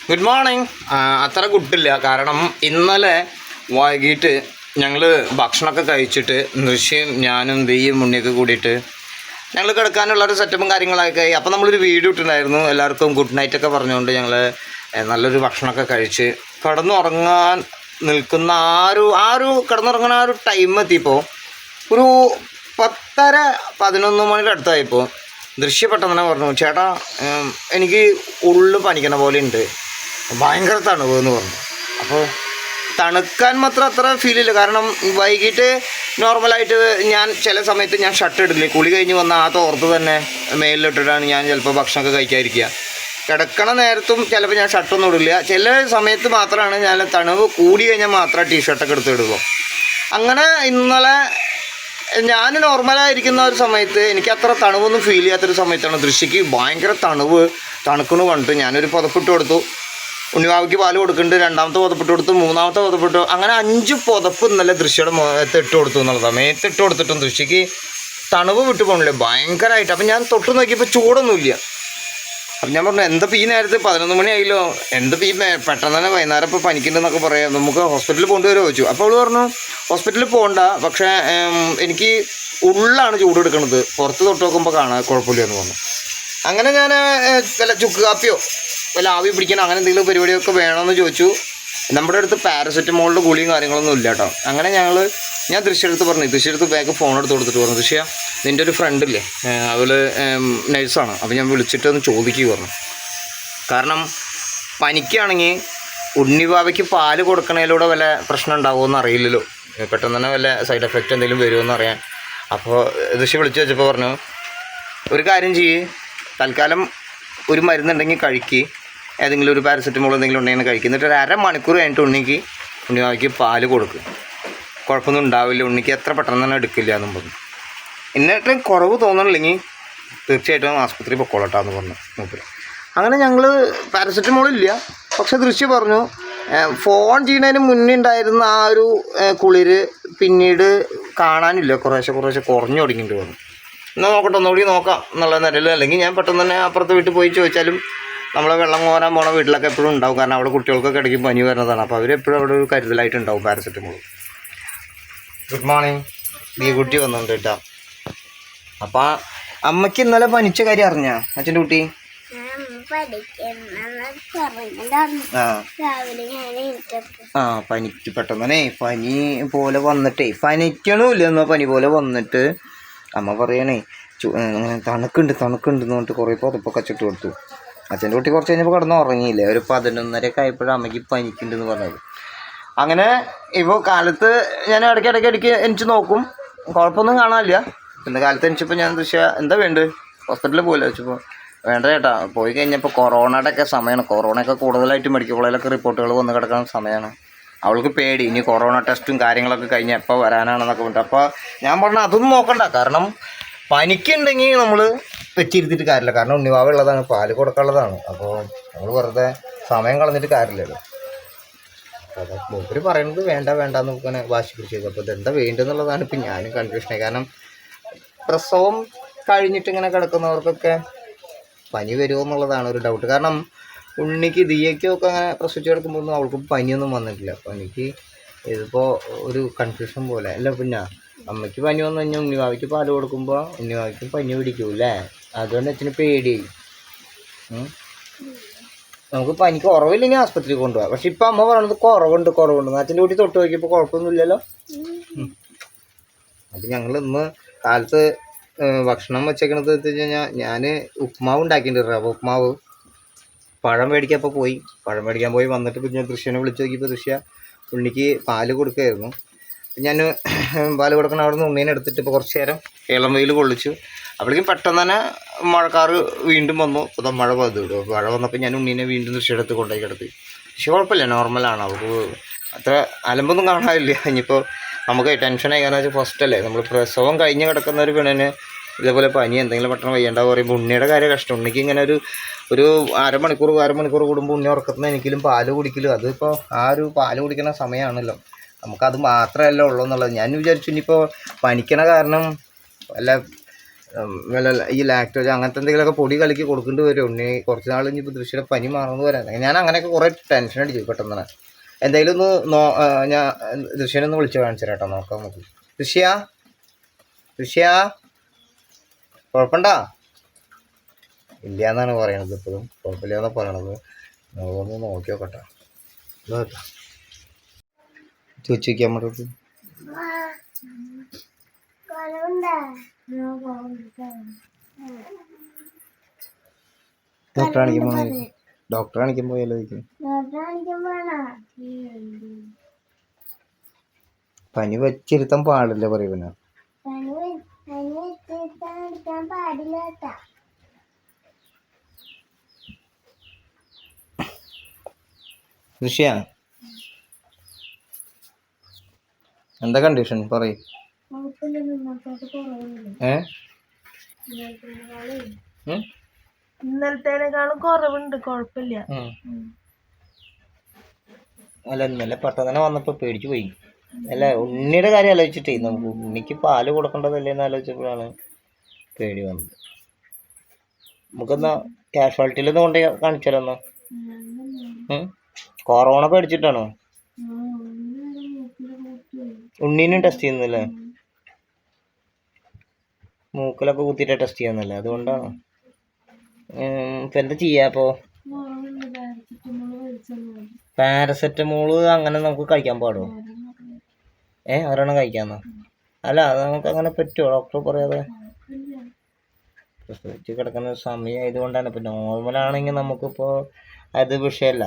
Good morning. അത്ര ഗുഡില്ല. കാരണം ഇന്നലെ വൈകിട്ട് ഞങ്ങൾ ഭക്ഷണമൊക്കെ കഴിച്ചിട്ട് ദൃശ്യം ഞാനും ദീയും ഉണ്ണിയൊക്കെ കൂടിയിട്ട് ഞങ്ങൾ കിടക്കാനുള്ളൊരു സെറ്റപ്പും കാര്യങ്ങളൊക്കെ ആയി. അപ്പോൾ നമ്മളൊരു വീഡിയോ ഇട്ടിട്ടുണ്ടായിരുന്നു, എല്ലാവർക്കും ഗുഡ് നൈറ്റൊക്കെ പറഞ്ഞുകൊണ്ട് ഞങ്ങൾ നല്ലൊരു ഭക്ഷണമൊക്കെ കഴിച്ച് കിടന്നുറങ്ങാൻ നിൽക്കുന്ന ആ ഒരു കിടന്നുറങ്ങുന്ന ആ ഒരു ടൈം എത്തിയപ്പോൾ ഒരു 10:30-11 മണിയുടെ അടുത്തായപ്പോൾ ദൃശ്യപ്പെട്ടെന്ന് തന്നെ പറഞ്ഞു, ചേട്ടാ എനിക്ക് ഉള്ളു പനിക്കണ പോലെ ഉണ്ട്, ഭയങ്കര തണുവ് എന്ന് പറഞ്ഞു. അപ്പോൾ തണുക്കാൻ മാത്രം അത്ര ഫീലില്ല. കാരണം വൈകിട്ട് നോർമലായിട്ട് ഞാൻ ചില സമയത്ത് ഞാൻ ഷർട്ട് ഇടില്ലേ, കുളി കഴിഞ്ഞ് വന്ന ആ തോർത്ത് തന്നെ മേലിലിട്ടിട്ടാണ് ഞാൻ ചിലപ്പോൾ ഭക്ഷണമൊക്കെ കഴിക്കാതിരിക്കുക. കിടക്കണ നേരത്തും ചിലപ്പോൾ ഞാൻ ഷർട്ടൊന്നും ഇടില്ല. ചില സമയത്ത് മാത്രമാണ് ഞാൻ തണുവ് കൂടി കഴിഞ്ഞാൽ മാത്രം ടീഷർട്ടൊക്കെ എടുത്ത് ഇടുള്ളൂ. അങ്ങനെ ഇന്നലെ ഞാൻ നോർമലായിരിക്കുന്ന ഒരു സമയത്ത് എനിക്ക് അത്ര തണുവൊന്നും ഫീൽ ചെയ്യാത്തൊരു സമയത്താണ് ദൃശ്യക്ക് ഭയങ്കര തണുക്കണു കണ്ടിട്ട് ഞാനൊരു പുതപ്പിട്ട് കൊടുത്തു. ഉണ്ണിവാവയ്ക്ക് പാല് കൊടുക്കുന്നുണ്ട്, രണ്ടാമത്തെ പുതപ്പിട്ട് കൊടുത്തു, മൂന്നാമത്തെ പുതപ്പിട്ടു. അങ്ങനെ 5 പുതപ്പ് ഇന്നലെ ദൃശ്യയുടെ മേത്ത് ഇട്ട് കൊടുത്തു എന്നുള്ളതാണ്. മേത്തിട്ട് കൊടുത്തിട്ടും ദൃശ്യക്ക് തണുവ് വിട്ടു പോകണില്ലേ ഭയങ്കരമായിട്ട്. അപ്പം ഞാൻ തൊട്ട് നോക്കിയപ്പോൾ ചൂടൊന്നുമില്ല. അപ്പം ഞാൻ പറഞ്ഞു, എന്താ ഈ നേരത്ത് 11 മണി ആയില്ലോ, എന്താ ഈ പെട്ടെന്ന് തന്നെ വൈകുന്നേരം ഇപ്പോൾ പനിക്കുന്നുണ്ടെന്നൊക്കെ പറയാം, നമുക്ക് ഹോസ്പിറ്റലിൽ കൊണ്ടുവരുമോ ചോദിച്ചു. അപ്പോൾ അവൾ പറഞ്ഞു ഹോസ്പിറ്റലിൽ പോകണ്ട, പക്ഷേ എനിക്ക് ഉള്ളാണ് ചൂട് എടുക്കുന്നത്, പുറത്ത് തൊട്ട് നോക്കുമ്പോൾ കാണാൻ കുഴപ്പമില്ല എന്ന് പറഞ്ഞു. അങ്ങനെ ഞാൻ വല്ല ചുക്ക് കാപ്പിയോ വല്ല ആവി പിടിക്കണം അങ്ങനെ എന്തെങ്കിലും പരിപാടിയൊക്കെ വേണമെന്ന് ചോദിച്ചു. നമ്മുടെ അടുത്ത് പാരസെറ്റമോളിൻ്റെ ഗുളിയും കാര്യങ്ങളൊന്നും ഇല്ല കേട്ടോ. അങ്ങനെ ഞാൻ ദൃശ്യടുത്ത് പറഞ്ഞു, ദൃശ്യടുത്ത് ബാഗ് ഫോൺ എടുത്ത് കൊടുത്തിട്ട് പറഞ്ഞു, ദൃശ്യ നിൻ്റെ ഒരു ഫ്രണ്ടില്ലേ, അവൾ നഴ്സാണ്, അപ്പോൾ ഞാൻ വിളിച്ചിട്ട് ഒന്ന് ചോദിക്കുക പറഞ്ഞു. കാരണം പനിക്കാണെങ്കിൽ ഉണ്ണിവാവയ്ക്ക് പാല് കൊടുക്കണതിലൂടെ വല്ല പ്രശ്നം ഉണ്ടാവുമെന്ന് അറിയില്ലല്ലോ, പെട്ടെന്ന് തന്നെ വല്ല സൈഡ് എഫക്റ്റ് എന്തെങ്കിലും വരുമെന്ന് അറിയാൻ. അപ്പോൾ ദൃശ്യം വിളിച്ച് വെച്ചപ്പോൾ പറഞ്ഞു, ഒരു കാര്യം ചെയ്യ്, തൽക്കാലം ഒരു മരുന്നുണ്ടെങ്കിൽ കഴിക്ക്, ഏതെങ്കിലും ഒരു പാരസെറ്റമോൾ എന്തെങ്കിലും ഉണ്ടെങ്കിൽ കഴിക്കുക, എന്നിട്ട് ഒരു 1/2 മണിക്കൂർ കഴിഞ്ഞിട്ട് ഉണ്ണിവാവയ്ക്ക് പാല് കൊടുക്കുക, കുഴപ്പമൊന്നും ഉണ്ടാവില്ല, ഉണ്ണിക്ക് എത്ര പെട്ടെന്ന് തന്നെ എടുക്കില്ല എന്നും പറഞ്ഞു. എന്നിട്ട് കുറവ് തോന്നണില്ലെങ്കിൽ തീർച്ചയായിട്ടും ആസ്പത്രി പൊക്കോളട്ടാന്ന് പറഞ്ഞു മൂപ്പര്. അങ്ങനെ ഞങ്ങൾ പാരസെറ്റമോളില്ല, പക്ഷെ ദൃശ്യം പറഞ്ഞു ഫോൺ ചെയ്യുന്നതിന് മുന്നേ ഉണ്ടായിരുന്ന ആ ഒരു കുളിര് പിന്നീട് കാണാനില്ല, കുറേശ്ശെ കുറഞ്ഞു തുടങ്ങിയിട്ട് പറഞ്ഞു. എന്നാൽ നോക്കട്ടെ, ഒന്നുകൂടി നോക്കാം എന്നുള്ള നിലയിൽ. അല്ലെങ്കിൽ ഞാൻ പെട്ടെന്ന് തന്നെ അപ്പുറത്തെ വീട്ടിൽ പോയി ചോദിച്ചാലും നമ്മളെ വെള്ളം കോരാൻ പോണ വീട്ടിലൊക്കെ എപ്പോഴും ഉണ്ടാവും, കാരണം അവിടെ കുട്ടികൾക്കൊക്കെ ഇടയ്ക്ക് പനി വരുന്നതാണ്. അപ്പോൾ അവരെപ്പോഴും അവിടെ ഒരു കരുതലായിട്ടുണ്ടാവും പാരസെറ്റമോൾ. ഗുഡ് മോർണിംഗ്, ബി കുട്ടി വന്നുണ്ട് കേട്ടോ. അപ്പം അമ്മയ്ക്ക് ഇന്നലെ പനിച്ച കാര്യം അറിഞ്ഞാ അച്ഛൻ്റെ കുട്ടി? പനിക്ക് പെട്ടെന്ന് തന്നെ പനി പോലെ വന്നിട്ടേ, പനിക്കണമില്ല എന്നാൽ പനി പോലെ വന്നിട്ട് അമ്മ പറയണേ തണുക്കുണ്ട് എന്ന് പറഞ്ഞിട്ട് കുറേ പുതപ്പൊക്കെ അച്ചിട്ട് കൊടുത്തു. അച്ഛൻ്റെ കുട്ടി കുറച്ച് കഴിഞ്ഞപ്പോൾ കിടന്ന് ഉറങ്ങിയില്ലേ, ഒരു 11:30 ആയപ്പോഴും അമ്മയ്ക്ക് പനിക്കുന്നുണ്ടെന്ന് പറഞ്ഞത്. അങ്ങനെ ഇപ്പോൾ കാലത്ത് ഞാൻ ഇടയ്ക്ക് എനിക്ക് നോക്കും, കുഴപ്പമൊന്നും കാണാനില്ല. പിന്നെ കാലത്ത് എനിച്ചിപ്പോൾ ഞാൻ എന്താ വേണ്ടത്, ഹോസ്പിറ്റലിൽ പോയില്ല വെച്ചപ്പോൾ വേണ്ട ചേട്ടാ, പോയി കഴിഞ്ഞപ്പോൾ കൊറോണയുടെ ഒക്കെ സമയമാണ്, കൊറോണയൊക്കെ കൂടുതലായിട്ട് മെഡിക്കൽ കോളേജിലൊക്കെ റിപ്പോർട്ടുകൾ വന്ന് കിടക്കുന്ന സമയമാണ്. അവൾക്ക് പേടി, ഇനി കൊറോണ ടെസ്റ്റും കാര്യങ്ങളൊക്കെ കഴിഞ്ഞ് എപ്പോൾ വരാനാണെന്നൊക്കെ പറഞ്ഞിട്ട്. അപ്പോൾ ഞാൻ പറഞ്ഞു അതൊന്നും നോക്കണ്ട, കാരണം പനിക്കുണ്ടെങ്കിൽ നമ്മൾ വെച്ചിരുത്തിയിട്ട് കാര്യമില്ല, കാരണം ഉണ്ണിവാവ ഉള്ളതാണ്, പാല് കൊടുക്കാനുള്ളതാണ്. അപ്പോൾ നമ്മൾ വെറുതെ സമയം കളഞ്ഞിട്ട് കാര്യമില്ലല്ലോ. അപ്പോൾ മൂപ്പര് പറയുന്നത് വേണ്ടെന്ന് ഇങ്ങനെ വാശി പിടിച്ചത്. അപ്പോൾ ഇതെന്താ വേണ്ടെന്നുള്ളതാണ് ഇപ്പം ഞാനും കൺഫ്യൂഷനായി. കാരണം പ്രസവം കഴിഞ്ഞിട്ട് ഇങ്ങനെ കിടക്കുന്നവർക്കൊക്കെ പനി വരുമോ എന്നുള്ളതാണ് ഒരു ഡൗട്ട്. കാരണം ഉണ്ണിക്ക് ദിയയ്ക്കൊക്കെ അങ്ങനെ പ്രസവിച്ച് കിടക്കുമ്പോഴൊന്നും അവൾക്ക് പനിയൊന്നും വന്നിട്ടില്ല. അപ്പോൾ എനിക്ക് ഇതിപ്പോൾ ഒരു കൺഫ്യൂഷൻ പോലെ അല്ല. പിന്നെ അമ്മയ്ക്ക് പനി വന്നു കഴിഞ്ഞാൽ ഉണ്ണിവാവയ്ക്ക് പാല് കൊടുക്കുമ്പോൾ ഉണ്ണിവാവയ്ക്കും പനി പിടിക്കൂല്ലേ, അതുകൊണ്ട് അച്ഛന് പേടിയായി. നമുക്ക് പനിക്ക് കുറവില്ലെങ്കിൽ ആസ്പത്രിയിൽ കൊണ്ടുപോകാം. പക്ഷെ ഇപ്പം അമ്മ പറയണത് കുറവുണ്ട്. അച്ഛൻ്റെ കൂട്ടി തൊട്ട് നോക്കിയപ്പോൾ കുഴപ്പമൊന്നുമില്ലല്ലോ. അപ്പം ഞങ്ങൾ ഇന്ന് കാലത്ത് ഭക്ഷണം വെച്ചേക്കണത് വെച്ച് കഴിഞ്ഞാൽ ഞാൻ ഉപ്മാവ് ഉണ്ടാക്കിയിട്ടുണ്ട്, റവ ഉപ്മാവ്. പഴം മേടിക്കാൻ പോയി വന്നിട്ട് പിന്നെ ദൃശ്യനെ വിളിച്ച് നോക്കിയപ്പോൾ ദൃശ്യ ഉണ്ണിക്ക് പാല് കൊടുക്കുമായിരുന്നു. ഞാൻ പാല് കൊടുക്കണം അവിടെ നിന്ന് ഉണ്ണീനെ എടുത്തിട്ട് ഇപ്പോൾ കുറച്ച് നേരം ഇളം വെയിൽ കൊള്ളിച്ചു. അപ്പോഴേക്കും പെട്ടെന്ന് തന്നെ മഴക്കാറ് വീണ്ടും വന്നു. അപ്പോൾ മഴ വന്നപ്പോൾ ഞാൻ ഉണ്ണീനെ വീണ്ടും ദൃശ്യയുടെ അടുത്ത് കൊണ്ടുപോയി കിടത്തി. പക്ഷേ കുഴപ്പമില്ല, നോർമലാണ്, അവൾക്ക് അത്ര അലമ്പൊന്നും കാണാനില്ല. ഇനിയിപ്പോൾ നമുക്ക് ടെൻഷനായി, കാരണം വെച്ചാൽ ഫസ്റ്റല്ലേ നമ്മൾ പ്രസവം കഴിഞ്ഞ് കിടക്കുന്ന ഒരു പെണ്ണിന് ഇതേപോലെ പനി എന്തെങ്കിലും പെട്ടെന്ന് വയ്യാണ്ടാവും പറയുമ്പോൾ ഉണ്ണിയുടെ കാര്യം കഷ്ടം. ഉണ്ണിക്ക് ഇങ്ങനെ ഒരു അരമണിക്കൂർ കൂടുമ്പോൾ ഉണ്ണി ഉറക്കത്തിന് എനിക്കിലും പാല് കുടിക്കലും, അതിപ്പോൾ ആ ഒരു പാല് കുടിക്കുന്ന സമയമാണല്ലോ, നമുക്കത് മാത്രമല്ല ഉള്ളൂ എന്നുള്ളത്. ഞാൻ വിചാരിച്ചു ഇനിയിപ്പോൾ പനിക്കണ കാരണം വല്ല വല്ല ഈ ലാക്ടോജൻ അങ്ങനത്തെ എന്തെങ്കിലുമൊക്കെ പൊടി കലക്കി കൊടുക്കേണ്ടി വരും ഉണ്ണി. കുറച്ച് നാൾ ഇനിയിപ്പോൾ ദൃശ്യയുടെ പനി മാറുന്നു വരാൻ. ഞാൻ അങ്ങനെയൊക്കെ കുറേ ടെൻഷൻ അടിച്ചു പെട്ടെന്ന്. എന്തായാലും ഒന്ന് ഞാൻ ദൃശ്യനൊന്ന് വിളിച്ച് കാണിച്ചു കേട്ടോ, നോക്കാം നമുക്ക്. ദൃശ്യ കുഴപ്പമുണ്ടാ? ഇല്ല എന്നാണ് പറയണത്, ഇപ്പോഴും കുഴപ്പമില്ല എന്നാണ് പറയണത്. ഒന്ന് നോക്കി നോക്കട്ടെ, ചോദിച്ചു നോക്കിയാൽ മതി. ഡോക്ടറെ കാണിക്കാൻ പോയാലോ? പനി വെച്ചിരുത്താൻ പാടില്ല പറയുന്ന. ഋഷിയ എന്താ കണ്ടീഷൻ പറയും? ഇന്നലത്തേനേക്കാളും കുറവുണ്ട്, കുഴപ്പമില്ല. അല്ല ഇന്നലെ പെട്ടെന്ന് വന്നപ്പോ പേടിച്ചു പോയി. അല്ല ഉണ്ണിയുടെ കാര്യം ആലോചിച്ചിട്ടേ, നമുക്ക് ഉണ്ണിക്ക് പാല് കൊടുക്കേണ്ടതല്ലേന്ന് ആലോചിച്ചപ്പോഴാണ് പേടി വന്നത്. നമുക്കെന്നാ കാഷ്വാലിറ്റിയിലൊന്നും കൊണ്ട് കാണിച്ചാലോ എന്നാ? കൊറോണ പേടിച്ചിട്ടാണോ? ഉണ്ണീനും ടെസ്റ്റ് ചെയ്യുന്നല്ലേ? മൂക്കിലൊക്കെ കുത്തിയിട്ട് ടെസ്റ്റ് ചെയ്യാന്നല്ലേ? അതുകൊണ്ടാണ്. ഇപ്പം എന്താ ചെയ്യാ? അപ്പോൾ പാരസെറ്റമോള് അങ്ങനെ നമുക്ക് കഴിക്കാൻ പാടുമോ? ഒരെണ്ണം കഴിക്കാമെന്നോ? അല്ല അത് നമുക്ക് അങ്ങനെ പറ്റുമോ ഡോക്ടർ പറയാതെ? പ്രസവിച്ച് കിടക്കുന്ന സമയം ആയതുകൊണ്ടാണ്. ഇപ്പം നോർമലാണെങ്കിൽ നമുക്കിപ്പോൾ അത് വിഷയമല്ല.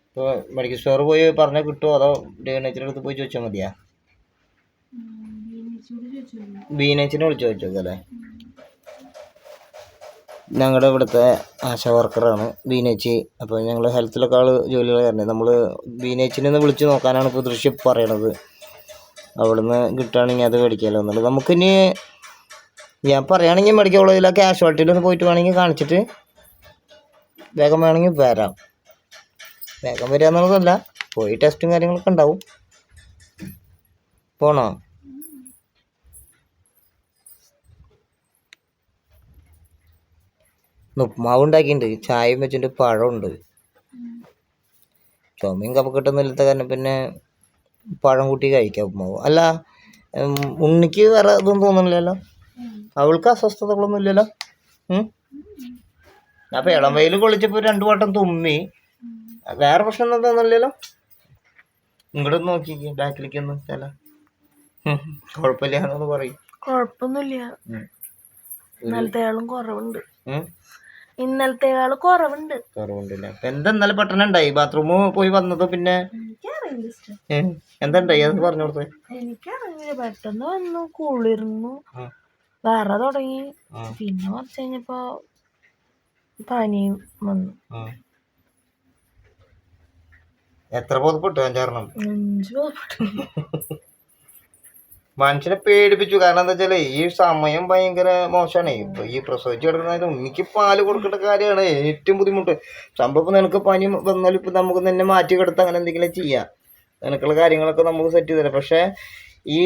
ഇപ്പോൾ മെഡിക്കൽ സ്റ്റോറിൽ പോയി പറഞ്ഞാൽ കിട്ടുമോ, അതോ ഡേനേച്ചറിൻ്റെ അടുത്ത് പോയി ചോദിച്ചാൽ മതിയാ? ബീനേച്ചിനെ വിളിച്ച് ചോദിച്ചോക്കല്ലേ? ഞങ്ങളുടെ ഇവിടുത്തെ ആശാ വർക്കറാണ് ബീനേച്ചി. അപ്പോൾ ഞങ്ങൾ ഹെൽത്തിലൊക്കെ ജോലികൾ കാരണം നമ്മൾ ബീനേച്ചിനെ ഒന്ന് വിളിച്ച് നോക്കാനാണ് ഇപ്പോൾ ദൃശ്യം പറയണത്. അവിടുന്ന് കിട്ടുകയാണെങ്കിൽ അത് മേടിക്കാമല്ലോ എന്നുള്ളത്. നമുക്കിനി ഞാൻ പറയുകയാണെങ്കിൽ മെഡിക്കൽ കോളേജിലെ കാഷ്വാലിറ്റിയിലൊന്ന് പോയിട്ട് വേണമെങ്കിൽ കാണിച്ചിട്ട് വേഗം വേണമെങ്കിൽ വരാം. വേഗം വരിക എന്നുള്ളതല്ല, പോയി ടെസ്റ്റും കാര്യങ്ങളൊക്കെ ഉണ്ടാവും. പോണോ? ഉപ്മാവ് ഉണ്ടാക്കിയിട്ടുണ്ട്, ചായയും വെച്ചിട്ട് പഴമുണ്ട്. ചുമയും കഫക്കെട്ടൊന്നും ഇല്ലാത്ത കാരണം പിന്നെ പഴം കൂട്ടി കഴിക്കാം ഉപ്മാവ്. അല്ല ഉണ്ണിക്ക് വേറെ ഇതൊന്നും തോന്നുന്നില്ലല്ലോ? അവൾക്ക് അസ്വസ്ഥതകളൊന്നും ഇല്ലല്ലോ? അപ്പം ഇളം വെയിൽ കൊള്ളിച്ചപ്പോൾ 2 വട്ടം തുമ്മി, വേറെ പ്രശ്നമൊന്നും തോന്നുന്നില്ലല്ലോ? ഇങ്ങോട്ട് നോക്കിക്കേ, ബാക്കിലേക്കൊന്നും ചില കുഴപ്പമില്ല എന്നൊന്ന് പറയും. കുഴപ്പമൊന്നുമില്ല, ഇന്നലത്തെയാളും കുറവുണ്ട്. ഇന്നലത്തെയാള് കുറവുണ്ടല്ലേ? അപ്പൊ എന്താ ഇന്നലെ പെട്ടെന്ന് ഉണ്ടായി? ബാത്റൂമിൽ പോയി വന്നത് പിന്നെ എന്താ ഉണ്ടായി അത് പറഞ്ഞു കൊടുത്തേ. എനിക്കറിയില്ല, പെട്ടെന്ന് വന്നു, കുളിർന്നു, വേറെ തുടങ്ങി. പിന്നെ കുറച്ച് കഴിഞ്ഞപ്പോ പനിയും വന്നു. എത്ര ബോധപ്പെട്ടു? 5-6 5 ബോധപ്പെട്ടു. മനുഷ്യനെ പേടിപ്പിച്ചു. കാരണം എന്താ വെച്ചാല് ഈ സമയം ഭയങ്കര മോശമാണ്. ഇപ്പൊ ഈ പ്രസവിച്ച് കിടക്കുന്നത് ഉണ്ണിക്ക് പാല് കൊടുക്കേണ്ട കാര്യമാണ് ഏറ്റവും ബുദ്ധിമുട്ട്. സംഭവം നിനക്ക് പനി വന്നാൽ ഇപ്പൊ നമുക്ക് തന്നെ മാറ്റി കിടത്ത് അങ്ങനെ എന്തെങ്കിലും ചെയ്യാം, നിനക്കുള്ള കാര്യങ്ങളൊക്കെ നമുക്ക് സെറ്റ് ചെയ്ത് തരാം. പക്ഷെ ഈ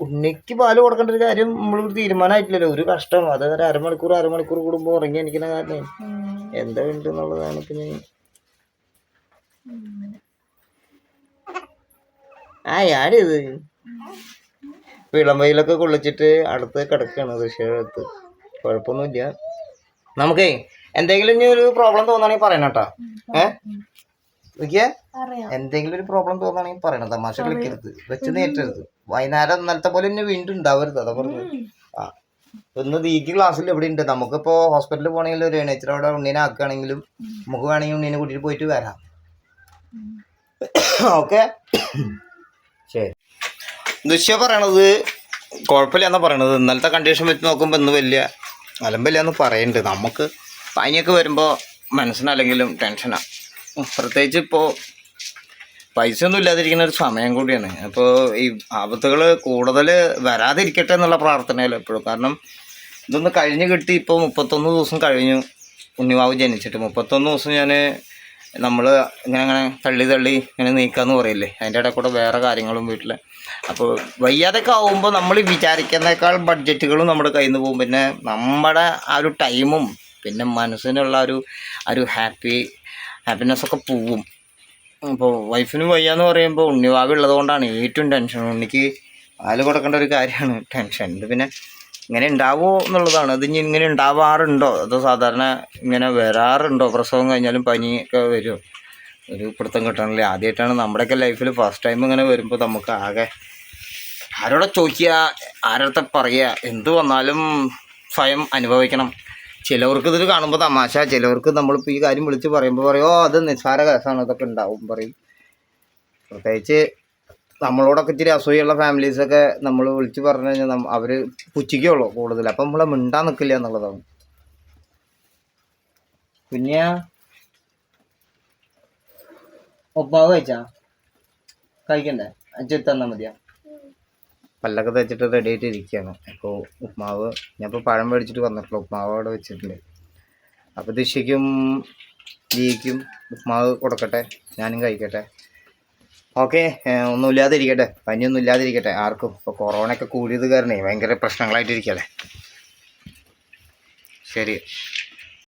ഉണ്ണിക്ക് പാല് കൊടുക്കേണ്ട ഒരു കാര്യം നമ്മളൊരു തീരുമാനമായിട്ടില്ലല്ലോ. ഒരു കഷ്ടം. അത് ഒരു അരമണിക്കൂർ കൂടുമ്പോൾ ഉറങ്ങി എനിക്കുന്ന കാരണം എന്താ ഉണ്ട് എന്നുള്ളതാണ്. പിന്നെ ആടിത് ഇളം വെയിലൊക്കെ കൊള്ളിച്ചിട്ട് അടുത്ത് കിടക്കുകയാണ് ദൃശ്യത്ത്. കുഴപ്പമൊന്നുമില്ല. നമുക്കേ എന്തെങ്കിലും ഇനി ഒരു പ്രോബ്ലം തോന്നുകയാണെങ്കിൽ പറയണം കേട്ടോ. എന്തെങ്കിലും ഒരു പ്രോബ്ലം തോന്നുകയാണെങ്കിൽ പറയണം. തമാശ കളിക്കരുത്, വെച്ച് നേറ്റരുത്. വൈകുന്നേരം ഇന്നലത്തെ പോലെ തന്നെ വീണ്ടും ഉണ്ടാവരുത്. അതാ പറഞ്ഞു. ഒന്ന് ദീക്ക് ക്ലാസ്സിൽ എവിടെ ഉണ്ട്. നമുക്കിപ്പോൾ ഹോസ്പിറ്റലിൽ പോകണമെങ്കിൽ ഒരു നേച്ചർ അവിടെ ഉണ്ണീനെ ആക്കുകയാണെങ്കിലും നമുക്ക് വേണമെങ്കിൽ ഉണ്ണീനെ കൂട്ടിയിട്ട് പോയിട്ട് വരാം. ഓക്കെ, ശരി. ദൃശ്യ പറയണത് കുഴപ്പമില്ല എന്നാ പറയണത്. ഇന്നലത്തെ കണ്ടീഷൻ വെച്ച് നോക്കുമ്പോൾ ഇന്ന് വലിയ അലമ്പില്ല എന്ന് പറയുന്നുണ്ട്. നമുക്ക് പനിയൊക്കെ വരുമ്പോൾ മനസ്സിനല്ലെങ്കിലും ടെൻഷനാണ്. പ്രത്യേകിച്ച് ഇപ്പോൾ പൈസ ഒന്നും ഇല്ലാതിരിക്കുന്ന ഒരു സമയം കൂടിയാണ്. അപ്പോൾ ഈ ആപത്തുകൾ കൂടുതൽ വരാതിരിക്കട്ടെ എന്നുള്ള പ്രാർത്ഥനയല്ലോ എപ്പോഴും. കാരണം ഇതൊന്ന് കഴിഞ്ഞ് കിട്ടി. ഇപ്പോൾ 31 ദിവസം കഴിഞ്ഞു ഉണ്ണിവാവ് ജനിച്ചിട്ട്. 31 ദിവസം നമ്മൾ ഇങ്ങനെ തള്ളി ഇങ്ങനെ നീക്കാന്ന് പറയില്ലേ, അതിൻ്റെ ഇടയിൽ കൂടെ വേറെ കാര്യങ്ങളും വീട്ടിൽ അപ്പോൾ വയ്യാതൊക്കെ ആവുമ്പോൾ നമ്മൾ വിചാരിക്കുന്നേക്കാൾ ബഡ്ജറ്റുകളും നമ്മുടെ കയ്യിൽ നിന്ന് പോകും. പിന്നെ നമ്മുടെ ആ ഒരു ടൈമും പിന്നെ മനസ്സിനുള്ള ഒരു ഹാപ്പിനെസ്സൊക്കെ പോവും. അപ്പോൾ വൈഫിന് വയ്യാന്ന് പറയുമ്പോൾ ഉണ്ണിവാവ് ഉള്ളത് കൊണ്ടാണ് ഏറ്റവും ടെൻഷൻ. ഉണ്ണിക്ക് പാല് കൊടുക്കേണ്ട ഒരു കാര്യമാണ് ടെൻഷൻ. ഇത് പിന്നെ ഇങ്ങനെ ഉണ്ടാവുമോ എന്നുള്ളതാണ്. അത് ഇനി ഇങ്ങനെ ഉണ്ടാവാറുണ്ടോ അതോ സാധാരണ ഇങ്ങനെ വരാറുണ്ടോ? പ്രസവം കഴിഞ്ഞാലും പനിയൊക്കെ വരുമോ? ഒരു പിടുത്തം കിട്ടണില്ല. ആദ്യമായിട്ടാണ് നമ്മുടെയൊക്കെ ലൈഫിൽ ഫസ്റ്റ് ടൈം ഇങ്ങനെ വരുമ്പോൾ നമുക്ക് ആകെ ആരോടെ ചോദിക്കുക, ആരുടെ പറയുക, എന്ത് വന്നാലും സ്വയം അനുഭവിക്കണം. ചിലവർക്ക് ഇതിൽ കാണുമ്പോൾ തമാശ, ചിലവർക്ക് നമ്മളിപ്പോൾ ഈ കാര്യം വിളിച്ച് പറയുമ്പോൾ പറയും ഓ അത് നിസ്സാര കേസാണ്, ഇതൊക്കെ ഉണ്ടാവും പറയും. പ്രത്യേകിച്ച് നമ്മളോടൊക്കെ ഇച്ചിരി അസൂയുള്ള ഫാമിലീസൊക്കെ നമ്മൾ വിളിച്ച് പറഞ്ഞു കഴിഞ്ഞാൽ അവർ പുച്ഛിക്കുള്ളൂ കൂടുതൽ. അപ്പം നമ്മളെ മിണ്ടാൻ നിൽക്കില്ല എന്നുള്ളതാണ്. പിന്നെ ഉപ്പാവ് കഴിച്ചാ കഴിക്കണ്ടേ? അഞ്ചെടുത്ത് തന്നാൽ മതിയാ. പല്ലൊക്കെ തേച്ചിട്ട് റെഡി ആയിട്ട് ഇരിക്കുകയാണ്. അപ്പോൾ ഉപ്മാവ് ഞാനിപ്പോൾ പഴം മേടിച്ചിട്ട് വന്നിട്ടുള്ളൂ. ഉപ്മാവ് അവിടെ വെച്ചിട്ടുണ്ട്. അപ്പോൾ ദിശയ്ക്കും ജിക്കും ഉപ്മാവ് കൊടുക്കട്ടെ, ഞാനും കഴിക്കട്ടെ. ഓക്കെ, ഒന്നുമില്ലാതെ ഇരിക്കട്ടെ, പനിയൊന്നും ഇല്ലാതിരിക്കട്ടെ ആർക്കും. ഇപ്പോൾ കൊറോണയൊക്കെ കൂടിയത് കാരണേ ഭയങ്കര പ്രശ്നങ്ങളായിട്ടിരിക്കല്ലേ. ശരി.